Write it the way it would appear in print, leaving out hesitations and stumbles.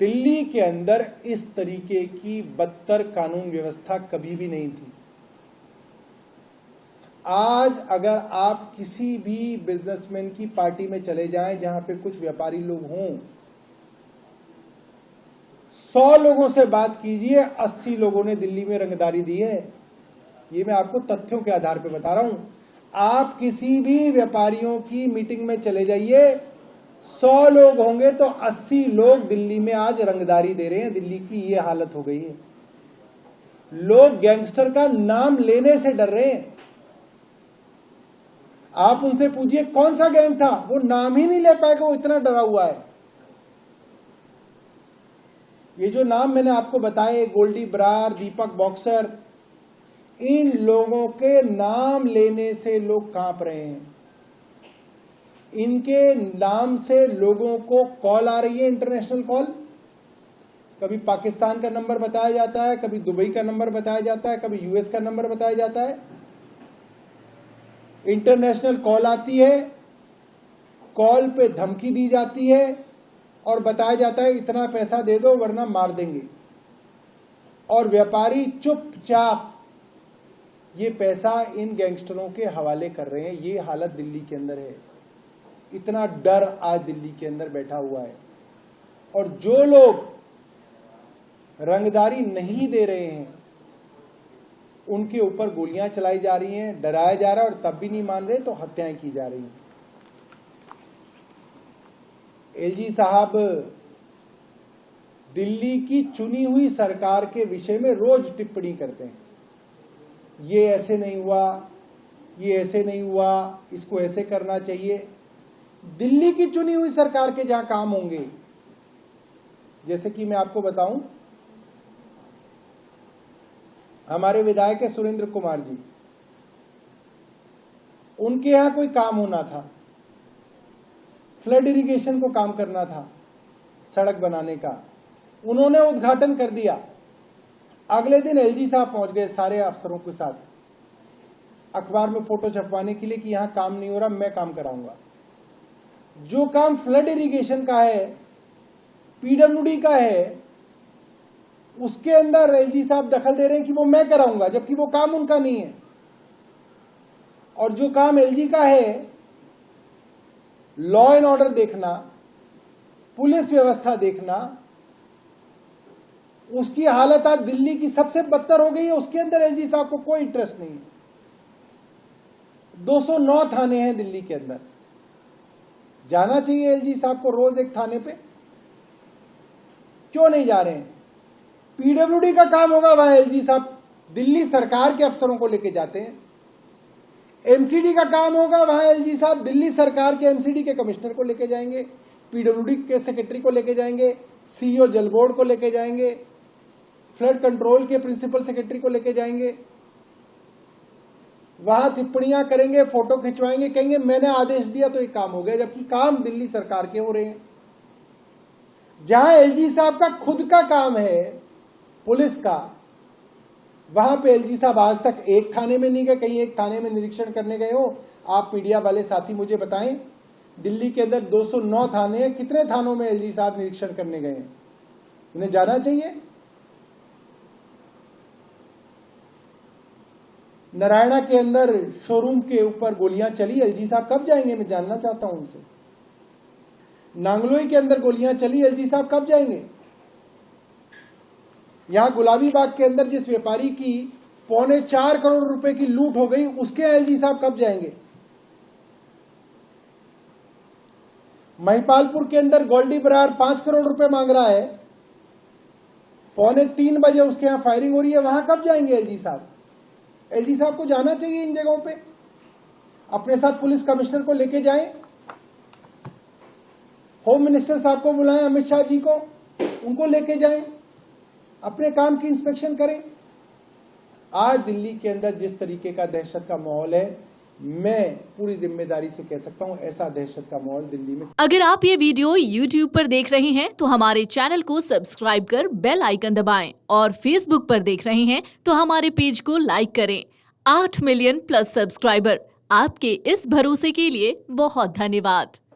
दिल्ली के अंदर इस तरीके की बदतर कानून व्यवस्था कभी भी नहीं थी। आज अगर आप किसी भी बिजनेसमैन की पार्टी में चले जाएं जहां पे कुछ व्यापारी लोग हों, 100 लोगों से बात कीजिए, 80 लोगों ने दिल्ली में रंगदारी दी है। ये मैं आपको तथ्यों के आधार पर बता रहा हूं। आप किसी भी व्यापारियों की मीटिंग में चले जाइए, 100 लोग होंगे तो 80 लोग दिल्ली में आज रंगदारी दे रहे हैं। दिल्ली की ये हालत हो गई है। लोग गैंगस्टर का नाम लेने से डर रहे हैं। आप उनसे पूछिए कौन सा गैंग था, वो नाम ही नहीं ले पाएगा, वो इतना डरा हुआ है। ये जो नाम मैंने आपको बताए, गोल्डी बरार, दीपक बॉक्सर, इन लोगों के नाम लेने से लोग कांप रहे हैं। इनके नाम से लोगों को कॉल आ रही है, इंटरनेशनल कॉल। कभी पाकिस्तान का नंबर बताया जाता है, कभी दुबई का नंबर बताया जाता है, कभी यूएस का नंबर बताया जाता है। इंटरनेशनल कॉल आती है, कॉल पे धमकी दी जाती है और बताया जाता है इतना पैसा दे दो वरना मार देंगे। और व्यापारी चुपचाप ये पैसा इन गैंगस्टरों के हवाले कर रहे हैं। ये हालत दिल्ली के अंदर है। इतना डर आज दिल्ली के अंदर बैठा हुआ है। और जो लोग रंगदारी नहीं दे रहे हैं उनके ऊपर गोलियां चलाई जा रही हैं, डराया जा रहा है, और तब भी नहीं मान रहे तो हत्याएं की जा रही हैं। एलजी साहब दिल्ली की चुनी हुई सरकार के विषय में रोज टिप्पणी करते हैं। ये ऐसे नहीं हुआ, ये ऐसे नहीं हुआ, इसको ऐसे करना चाहिए। दिल्ली की चुनी हुई सरकार के जहां काम होंगे, जैसे कि मैं आपको बताऊं, हमारे विधायक है सुरेंद्र कुमार जी, उनके यहां कोई काम होना था, फ्लड इरिगेशन को काम करना था, सड़क बनाने का, उन्होंने उद्घाटन कर दिया। अगले दिन एलजी साहब पहुंच गए सारे अफसरों के साथ, अखबार में फोटो छपवाने के लिए कि यहां काम नहीं हो रहा, मैं काम कराऊंगा। जो काम फ्लड इरिगेशन का है, पीडब्ल्यूडी का है, उसके अंदर एलजी साहब दखल दे रहे हैं कि वो मैं कराऊंगा, जबकि वो काम उनका नहीं है। और जो काम एलजी का है, लॉ एंड ऑर्डर देखना, पुलिस व्यवस्था देखना, उसकी हालत आज दिल्ली की सबसे बदतर हो गई है। उसके अंदर एलजी साहब को कोई इंटरेस्ट नहीं है। 209 थाने हैं दिल्ली के अंदर। जाना चाहिए एलजी साहब को रोज एक थाने पे, क्यों नहीं जा रहे हैं? पीडब्ल्यूडी का काम होगा, वहां एलजी साहब दिल्ली सरकार के अफसरों को लेके जाते हैं। एमसीडी का काम होगा, वहां एलजी साहब दिल्ली सरकार के एमसीडी के कमिश्नर को लेके जाएंगे, पीडब्ल्यूडी के सेक्रेटरी को लेके जाएंगे, सीईओ जल बोर्ड को लेके जाएंगे, फ्लड कंट्रोल के प्रिंसिपल सेक्रेटरी को लेके जाएंगे। वहां टिप्पणियां करेंगे, फोटो खिंचवाएंगे, कहेंगे मैंने आदेश दिया तो ये काम हो गया, जबकि काम दिल्ली सरकार के हो रहे हैं। जहां एलजी साहब का खुद का काम है पुलिस का, वहां पे एलजी साहब आज तक एक थाने में नहीं गए। कहीं एक थाने में निरीक्षण करने गए हो? आप मीडिया वाले साथी मुझे बताएं, दिल्ली के अंदर 209 थाने हैं, कितने थानों में एलजी साहब निरीक्षण करने गए हैं? उन्हें जाना चाहिए। नारायणा के अंदर शोरूम के ऊपर गोलियां चली, एलजी साहब कब जाएंगे? मैं जानना चाहता हूं उनसे। नांगलोई के अंदर गोलियां चली, एलजी साहब कब जाएंगे? यहां गुलाबी बाग के अंदर जिस व्यापारी की 4.25 करोड़ रुपए की लूट हो गई, उसके एलजी साहब कब जाएंगे? महिपालपुर के अंदर गोल्डी बरार 5 करोड़ रुपए मांग रहा है, 2:45 बजे उसके यहां फायरिंग हो रही है, वहां कब जाएंगे एलजी साहब? एलजी साहब को जाना चाहिए इन जगहों पे। अपने साथ पुलिस कमिश्नर को लेके जाएं, होम मिनिस्टर साहब को बुलाएं, अमित शाह जी को, उनको लेके जाएं, अपने काम की इंस्पेक्शन करें। आज दिल्ली के अंदर जिस तरीके का दहशत का माहौल है, मैं पूरी जिम्मेदारी से कह सकता हूं ऐसा दहशत का माहौल दिल्ली में। अगर आप ये वीडियो YouTube पर देख रहे हैं तो हमारे चैनल को सब्सक्राइब कर बेल आइकन दबाएं, और Facebook पर देख रहे हैं तो हमारे पेज को लाइक करें। 8 मिलियन प्लस सब्सक्राइबर, आपके इस भरोसे के लिए बहुत धन्यवाद।